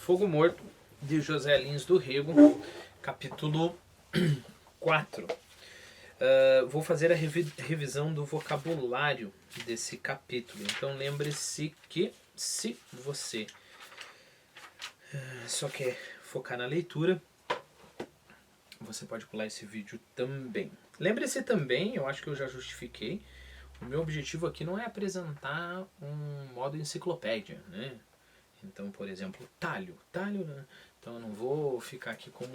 Fogo Morto, de José Lins do Rego, capítulo 4. Vou fazer a revisão do vocabulário desse capítulo. Então lembre-se que se você só quer focar na leitura, você pode pular esse vídeo também. Lembre-se também, eu acho que eu já justifiquei, o meu objetivo aqui não é apresentar um modo enciclopédia, né? Então, por exemplo, talho, né? Então eu não vou ficar aqui como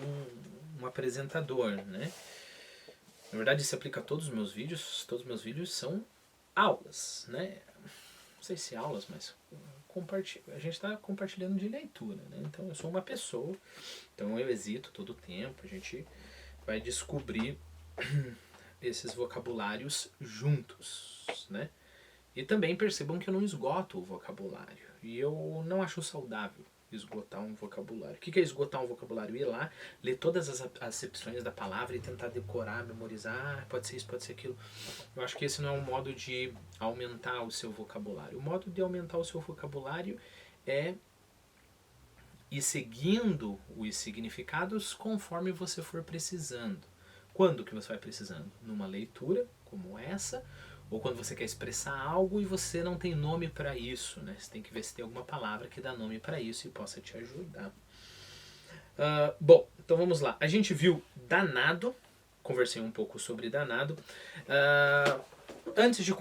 um apresentador, né? Na verdade, isso aplica a todos os meus vídeos são aulas, né? Não sei se aulas, mas a gente está compartilhando de leitura, né? Então eu sou uma pessoa, então eu hesito todo o tempo, a gente vai descobrir esses vocabulários juntos, né? E também percebam que eu não esgoto o vocabulário. E eu não acho saudável esgotar um vocabulário. O que é esgotar um vocabulário? Ir lá, ler todas as acepções da palavra e tentar decorar, memorizar, pode ser isso, pode ser aquilo. Eu acho que esse não é um modo de aumentar o seu vocabulário. O modo de aumentar o seu vocabulário é ir seguindo os significados conforme você for precisando. Quando que você vai precisando? Numa leitura como essa, ou quando você quer expressar algo e você não tem nome para isso, né? Você tem que ver se tem alguma palavra que dá nome para isso e possa te ajudar. Bom, então vamos lá. A gente viu danado, conversei um pouco sobre danado. Antes de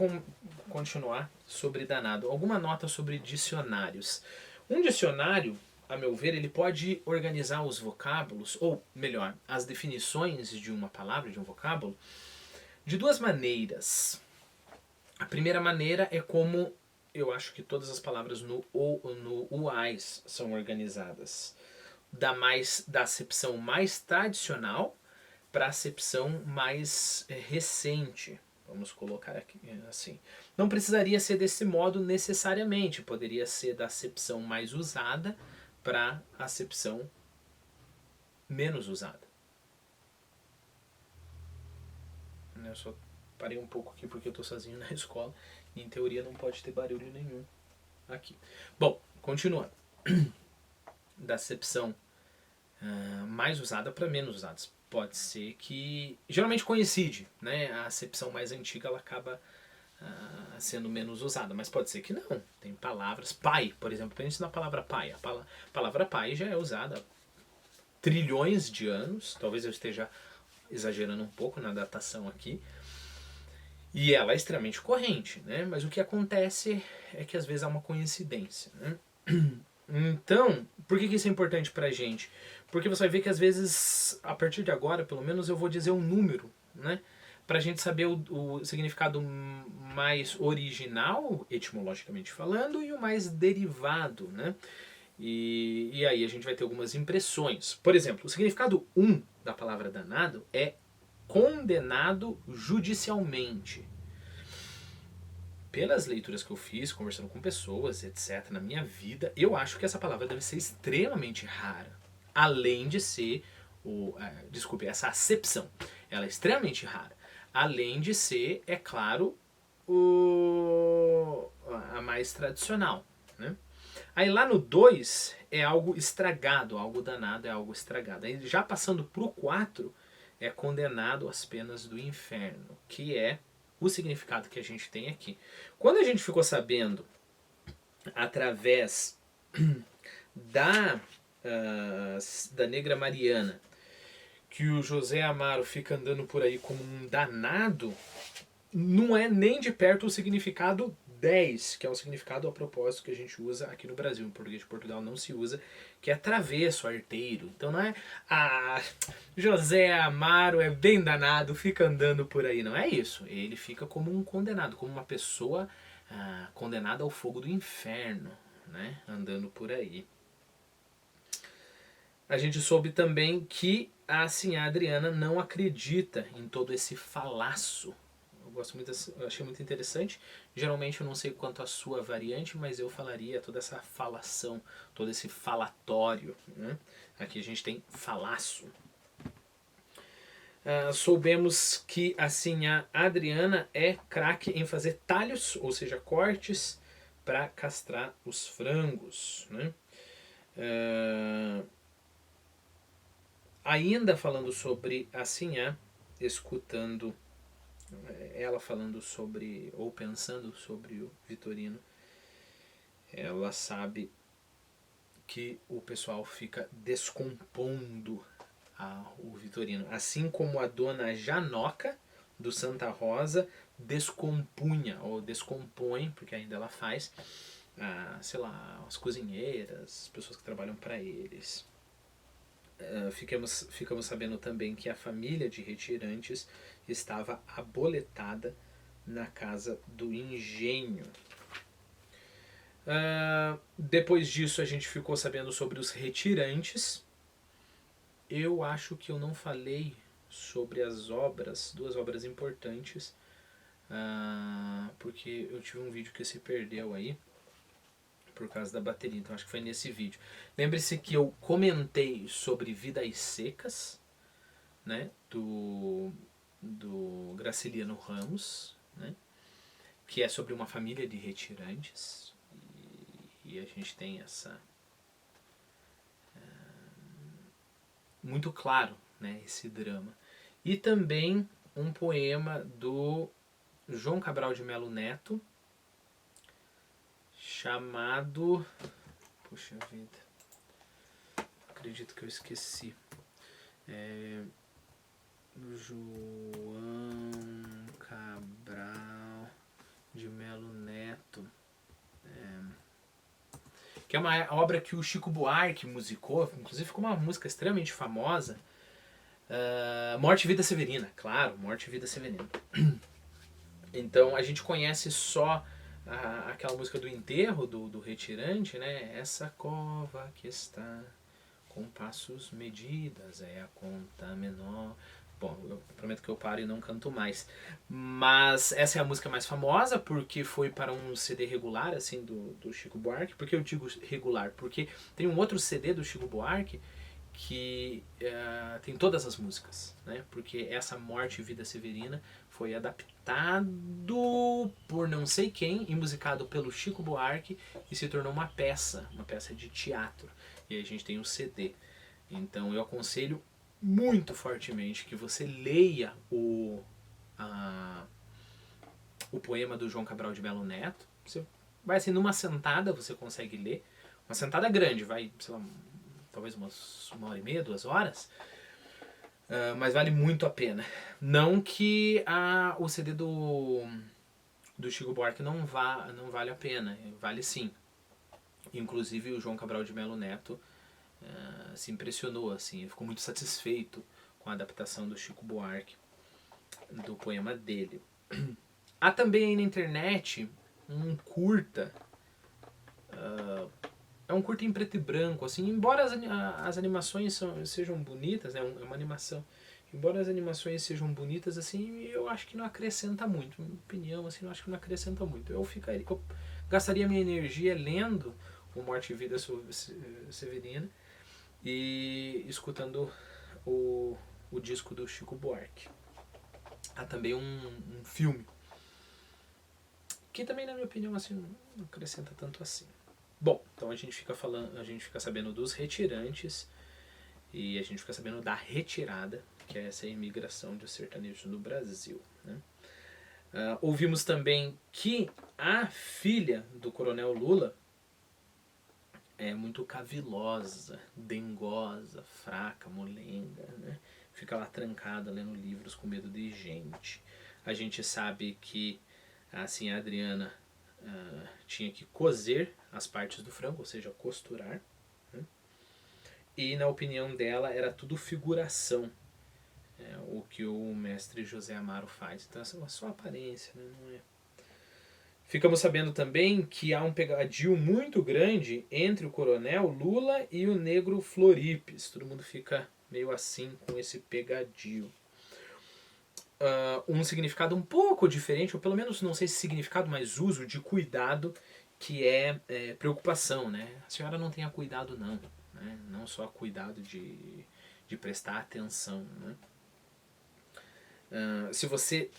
continuar sobre danado, alguma nota sobre dicionários. Um dicionário, a meu ver, ele pode organizar os vocábulos, ou melhor, as definições de uma palavra, de um vocábulo, de duas maneiras. A primeira maneira é como eu acho que todas as palavras no UAIs são organizadas. Da acepção mais tradicional para a acepção mais recente. Vamos colocar aqui assim. Não precisaria ser desse modo necessariamente. Poderia ser da acepção mais usada para a acepção menos usada. Eu só parei um pouco aqui porque eu estou sozinho na escola e em teoria não pode ter barulho nenhum aqui. Bom, continuando. Da acepção mais usada para menos usadas. Pode ser que geralmente coincide, né? A acepção mais antiga ela acaba sendo menos usada, mas pode ser que não. Tem palavras, pai, por exemplo, pense na palavra pai. A palavra pai já é usada há trilhões de anos, talvez eu esteja exagerando um pouco na datação aqui, e ela é extremamente corrente, né? Mas o que acontece é que às vezes há uma coincidência, né? Então, por que isso é importante pra gente? Porque você vai ver que às vezes, a partir de agora, pelo menos eu vou dizer um número, né? Pra gente saber o significado mais original, etimologicamente falando, e o mais derivado, né? E aí a gente vai ter algumas impressões. Por exemplo, o significado da palavra danado é condenado judicialmente. Pelas leituras que eu fiz, conversando com pessoas, etc., na minha vida, eu acho que essa palavra deve ser extremamente rara. Além de ser, essa acepção, ela é extremamente rara. Além de ser, é claro, a mais tradicional, né? Aí lá no 2 é algo estragado, algo danado é algo estragado. Aí já passando pro 4 é condenado às penas do inferno, que é o significado que a gente tem aqui. Quando a gente ficou sabendo, através da Negra Mariana, que o José Amaro fica andando por aí como um danado, não é nem de perto o significado 10, que é o significado a propósito que a gente usa aqui no Brasil. Em português de Portugal não se usa, que é travesso, arteiro. Então não é José Amaro é bem danado, fica andando por aí. Não é isso. Ele fica como um condenado, como uma pessoa condenada ao fogo do inferno, né? Andando por aí. A gente soube também que a Sinhá Adriana não acredita em todo esse falaço. Eu achei muito interessante. Geralmente eu não sei quanto a sua variante, mas eu falaria toda essa falação, todo esse falatório, né? Aqui a gente tem falaço. Soubemos que assim a Adriana é craque em fazer talhos, ou seja, cortes para castrar os frangos, né? Uh, ainda falando sobre a Sinhá, escutando ela falando sobre, ou pensando sobre o Vitorino, ela sabe que o pessoal fica descompondo o Vitorino. Assim como a dona Janoca, do Santa Rosa, descompunha, ou descompõe, porque ainda ela faz, sei lá, as cozinheiras, as pessoas que trabalham para eles. Ficamos sabendo também que a família de retirantes estava aboletada na casa do engenho. Depois disso a gente ficou sabendo sobre os retirantes. Eu acho que eu não falei sobre as obras, duas obras importantes, porque eu tive um vídeo que se perdeu aí por causa da bateria, então acho que foi nesse vídeo. Lembre-se que eu comentei sobre Vidas Secas, né, do Graciliano Ramos, né, que é sobre uma família de retirantes, e a gente tem essa muito claro, né, esse drama. E também um poema do João Cabral de Melo Neto, chamado... Puxa vida, acredito que eu esqueci. João Cabral de Melo Neto, que é uma obra que o Chico Buarque musicou, inclusive ficou uma música extremamente famosa. Morte e Vida Severina, claro, Morte e Vida Severina. Então a gente conhece só aquela música do enterro do retirante, né? Essa cova que está com passos medidas, é a conta menor. Bom, eu prometo que eu paro e não canto mais. Mas essa é a música mais famosa porque foi para um CD regular, assim, do Chico Buarque. Por que eu digo regular? Porque tem um outro CD do Chico Buarque que tem todas as músicas, né? Porque essa Morte e Vida Severina foi adaptado por não sei quem e musicado pelo Chico Buarque e se tornou uma peça de teatro. E aí a gente tem um CD. Então eu aconselho muito fortemente que você leia o poema do João Cabral de Melo Neto. Você vai assim, numa sentada você consegue ler. Uma sentada grande, vai, sei lá, talvez uma hora e meia, 2 horas. Mas vale muito a pena. Não que o CD do Chico Buarque não vale a pena. Vale sim. Inclusive o João Cabral de Melo Neto se impressionou, assim, ficou muito satisfeito com a adaptação do Chico Buarque do poema dele. Há também aí na internet um curta, é um curta em preto e branco, assim, embora as animações sejam bonitas, né, é uma animação, embora as animações sejam bonitas, assim, eu acho que não acrescenta muito, minha opinião, assim, eu acho que não acrescenta muito. Eu gastaria minha energia lendo o Morte e Vida Severina e escutando o disco do Chico Buarque. Há também um filme que também, na minha opinião, assim, não acrescenta tanto assim. Bom, então a gente fica sabendo dos retirantes e a gente fica sabendo da retirada, que é essa imigração de sertanejo no Brasil, né? Ouvimos também que a filha do Coronel Lula é muito cavilosa, dengosa, fraca, molenga, né? Fica lá trancada lendo livros com medo de gente. A gente sabe que assim a Adriana tinha que cozer as partes do frango, ou seja, costurar, né? E na opinião dela era tudo figuração, o que o mestre José Amaro faz. Então essa é só aparência, né? Não é. Ficamos sabendo também que há um pegadil muito grande entre o Coronel Lula e o Negro Floripes. Todo mundo fica meio assim com esse pegadil. Um significado um pouco diferente, ou pelo menos não sei se significado, mas uso de cuidado, que é preocupação, né? A senhora não tenha cuidado não, né? Não só cuidado de prestar atenção, né? Se você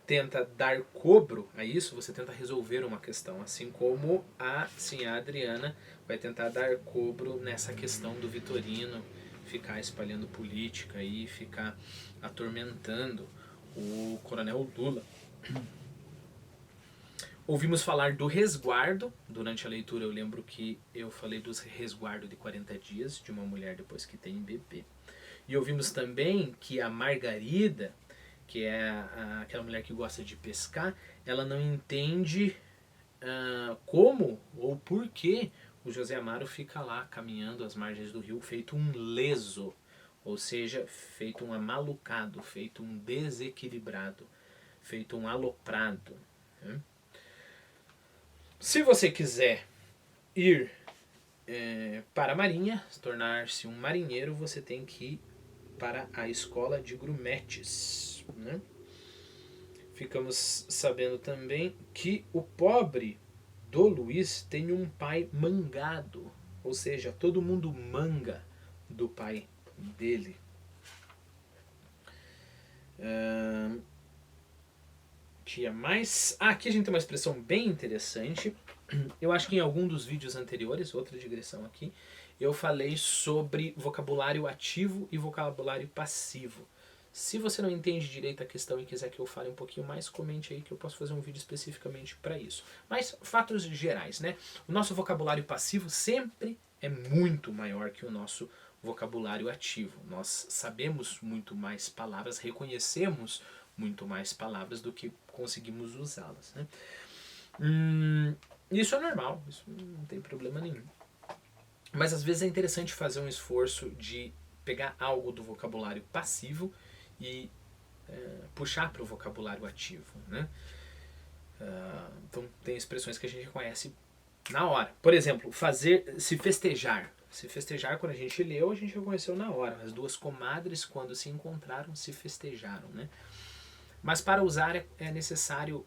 tenta dar cobro a isso, você tenta resolver uma questão. Assim como a senhora Adriana vai tentar dar cobro nessa questão do Vitorino ficar espalhando política e ficar atormentando o Coronel Lula. Ouvimos falar do resguardo. Durante a leitura eu lembro que eu falei do resguardo de 40 dias de uma mulher depois que tem bebê. E ouvimos também que a Margarida, que é aquela mulher que gosta de pescar, ela não entende como ou por que o José Amaro fica lá caminhando às margens do rio feito um leso, ou seja, feito um amalucado, feito um desequilibrado, feito um aloprado. Né? Se você quiser ir para a marinha, tornar-se um marinheiro, você tem que ir para a escola de grumetes. Né? Ficamos sabendo também que o pobre do Luiz tem um pai mangado, ou seja, todo mundo manga do pai dele. Tinha mais. Aqui a gente tem uma expressão bem interessante. Eu acho que em algum dos vídeos anteriores, outra digressão aqui, eu falei sobre vocabulário ativo e vocabulário passivo. Se você não entende direito a questão e quiser que eu fale um pouquinho mais, comente aí que eu posso fazer um vídeo especificamente para isso. Mas fatos gerais, né? O nosso vocabulário passivo sempre é muito maior que o nosso vocabulário ativo. Nós sabemos muito mais palavras, reconhecemos muito mais palavras do que conseguimos usá-las. Né? Isso é normal, isso não tem problema nenhum. Mas às vezes é interessante fazer um esforço de pegar algo do vocabulário passivo e puxar para o vocabulário ativo. Né? Então tem expressões que a gente conhece na hora. Por exemplo, se festejar. Se festejar, quando a gente leu, a gente reconheceu na hora. As duas comadres, quando se encontraram, se festejaram. Né? Mas para usar é necessário,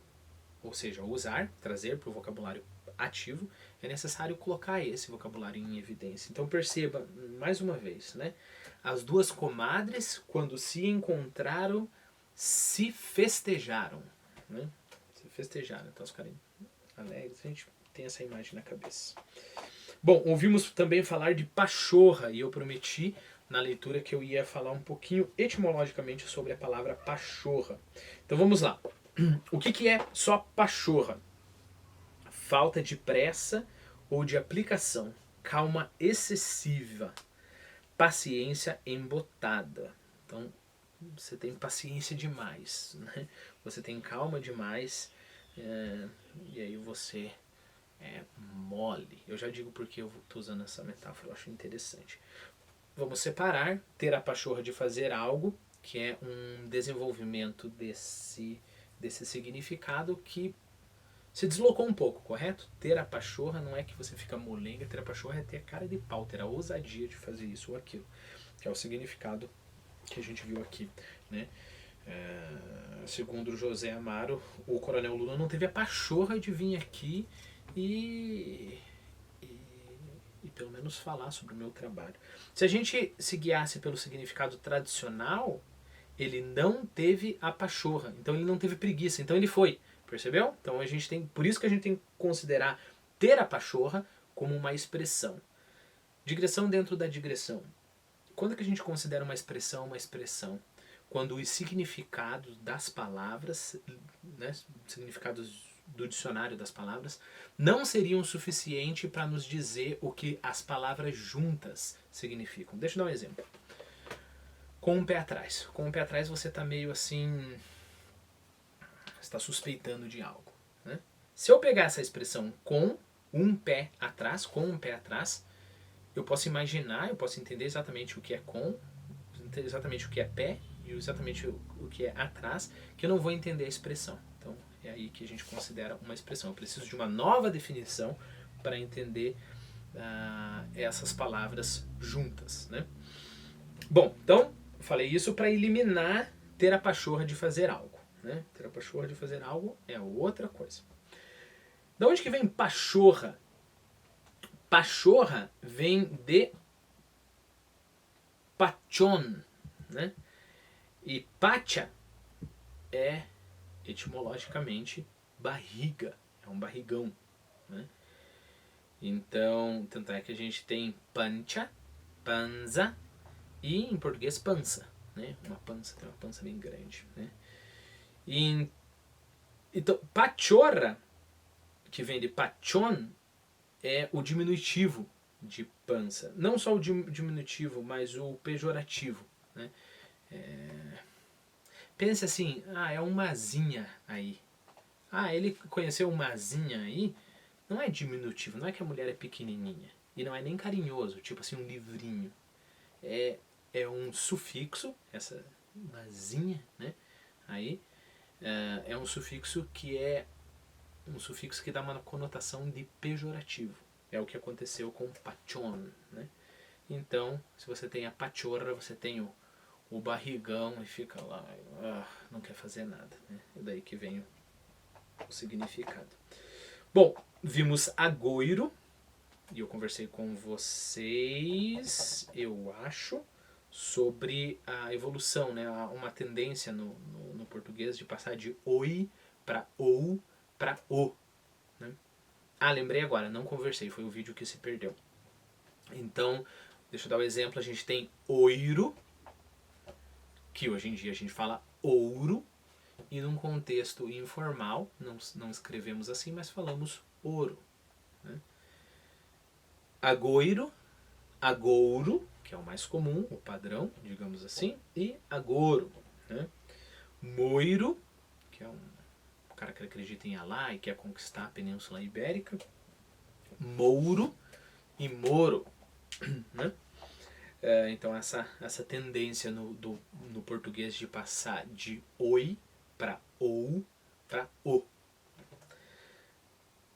ou seja, usar, trazer para o vocabulário ativo, é necessário colocar esse vocabulário em evidência. Então perceba, mais uma vez, né? As duas comadres, quando se encontraram, se festejaram. Né? Se festejaram, então os caras alegres, a gente tem essa imagem na cabeça. Bom, ouvimos também falar de pachorra, e eu prometi na leitura que eu ia falar um pouquinho etimologicamente sobre a palavra pachorra. Então vamos lá. O que é só pachorra? Falta de pressa ou de aplicação, calma excessiva, paciência embotada. Então você tem paciência demais, né? Você tem calma demais, e aí você é mole. Eu já digo porque eu estou usando essa metáfora, eu acho interessante. Vamos separar ter a pachorra de fazer algo, que é um desenvolvimento desse significado que se deslocou um pouco, correto? Ter a pachorra não é que você fica molenga, ter a pachorra é ter a cara de pau, ter a ousadia de fazer isso ou aquilo, que é o significado que a gente viu aqui. Né? Segundo José Amaro, o Coronel Lula não teve a pachorra de vir aqui e pelo menos falar sobre o meu trabalho. Se a gente se guiasse pelo significado tradicional, ele não teve a pachorra, então ele não teve preguiça, então ele foi, percebeu? Então a gente tem, por isso que a gente tem que considerar ter a pachorra como uma expressão. Digressão dentro da digressão. Quando que a gente considera uma expressão uma expressão? Quando os significados das palavras, né, significados do dicionário das palavras, não seriam suficiente para nos dizer o que as palavras juntas significam. Deixa eu dar um exemplo. Com um pé atrás. Com um pé atrás você está meio assim, está suspeitando de algo. Né? Se eu pegar essa expressão com um pé atrás, eu posso imaginar, eu posso entender exatamente o que é com, exatamente o que é pé e exatamente o que é atrás, que eu não vou entender a expressão. Então é aí que a gente considera uma expressão. Eu preciso de uma nova definição para entender essas palavras juntas. Né? Bom, então eu falei isso para eliminar ter a pachorra de fazer algo. Né? Ter a pachorra de fazer algo é outra coisa. De onde que vem pachorra? Pachorra vem de pachon, né? E pacha é etimologicamente barriga, é um barrigão, né? Então, tanto é que a gente tem pancha, panza e em português pança, né? Uma pança, tem uma pança bem grande, né? E, então, pachorra, que vem de pachon, é o diminutivo de pança. Não só o diminutivo, mas o pejorativo, né? Pense assim, é uma zinha aí. Ele conheceu uma zinha aí, não é diminutivo, não é que a mulher é pequenininha. E não é nem carinhoso, tipo assim, um livrinho. É um sufixo, essa mazinha, né? Aí é um sufixo que dá uma conotação de pejorativo. É o que aconteceu com pachon, né? Então, se você tem a pachorra, você tem o barrigão e fica lá, não quer fazer nada, né? É daí que vem o significado. Bom, vimos agoiro, e eu conversei com vocês, eu acho, sobre a evolução, né? Uma tendência no português de passar de oi para ou para o. Né? Lembrei agora, não conversei, foi o vídeo que se perdeu. Então, deixa eu dar o exemplo, a gente tem oiro, que hoje em dia a gente fala ouro, e num contexto informal, não escrevemos assim, mas falamos ouro. Né? Agoiro, agouro, que é o mais comum, o padrão, digamos assim, e agoro. Né? Moiro, que é um cara que acredita em Alá e quer conquistar a Península Ibérica. Mouro e moro. Né? Então essa tendência no português de passar de oi para ou para o.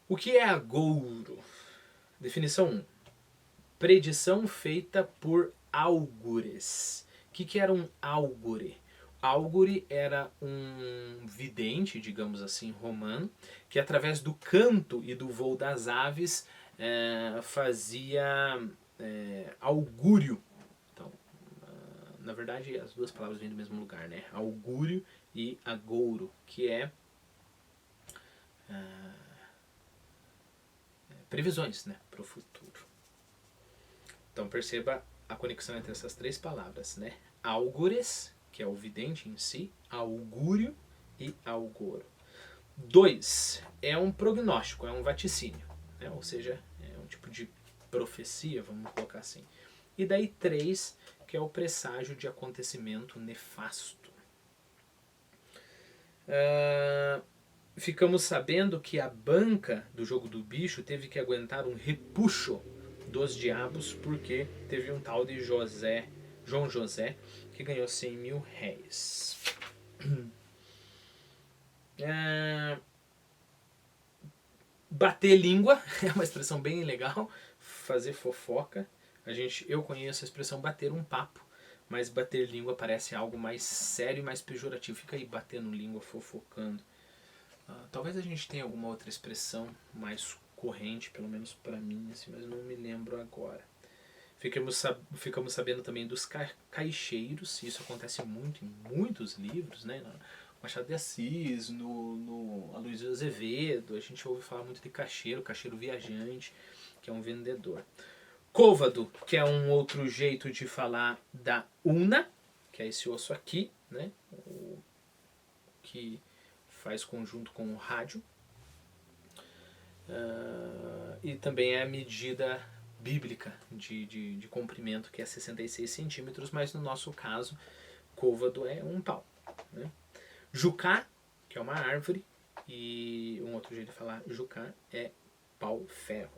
O que é agouro? Definição 1. Predição feita por álgures. O que era um álgure? Álgure era um vidente, digamos assim, romano, que através do canto e do voo das aves fazia augúrio. Então, na verdade, as duas palavras vêm do mesmo lugar, né? Augúrio e agouro, que é previsões, né, para o futuro. Então perceba a conexão entre essas três palavras, né? Álgures, que é o vidente em si, augúrio e augoro. 2 é um prognóstico, é um vaticínio, né? Ou seja, é um tipo de profecia, vamos colocar assim. E daí 3, que é o presságio de acontecimento nefasto. Ficamos sabendo que a banca do jogo do bicho teve que aguentar um repuxo dos diabos porque teve um tal de João José, que ganhou 100 mil réis. Bater língua é uma expressão bem legal. Fazer fofoca. Eu conheço a expressão bater um papo, mas bater língua parece algo mais sério e mais pejorativo. Fica aí batendo língua, fofocando. Talvez a gente tenha alguma outra expressão mais corrente, pelo menos para mim, assim, mas não me lembro agora. Ficamos sabendo também dos caixeiros, isso acontece muito em muitos livros, né? Machado de Assis, no Aloysio Azevedo, a gente ouve falar muito de caixeiro viajante, que é um vendedor. Côvado, que é um outro jeito de falar da una, que é esse osso aqui, né? Que faz conjunto com o rádio. E também é a medida bíblica de comprimento, que é 66 centímetros, mas no nosso caso, côvado é um pau. Né? Jucá, que é uma árvore, e um outro jeito de falar jucá é pau-ferro.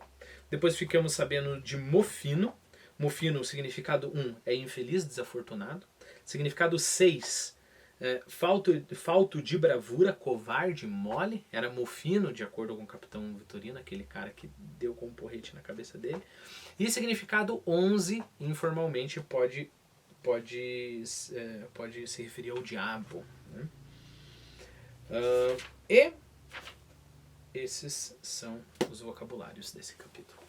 Depois ficamos sabendo de mofino. Mofino, significado 1 é infeliz, desafortunado. Significado 6, falto de bravura, covarde, mole. Era mofino, de acordo com o capitão Vitorino, aquele cara que deu com um porrete na cabeça dele. E significado 11, informalmente, pode se referir ao diabo. Né? E esses são os vocabulários desse capítulo.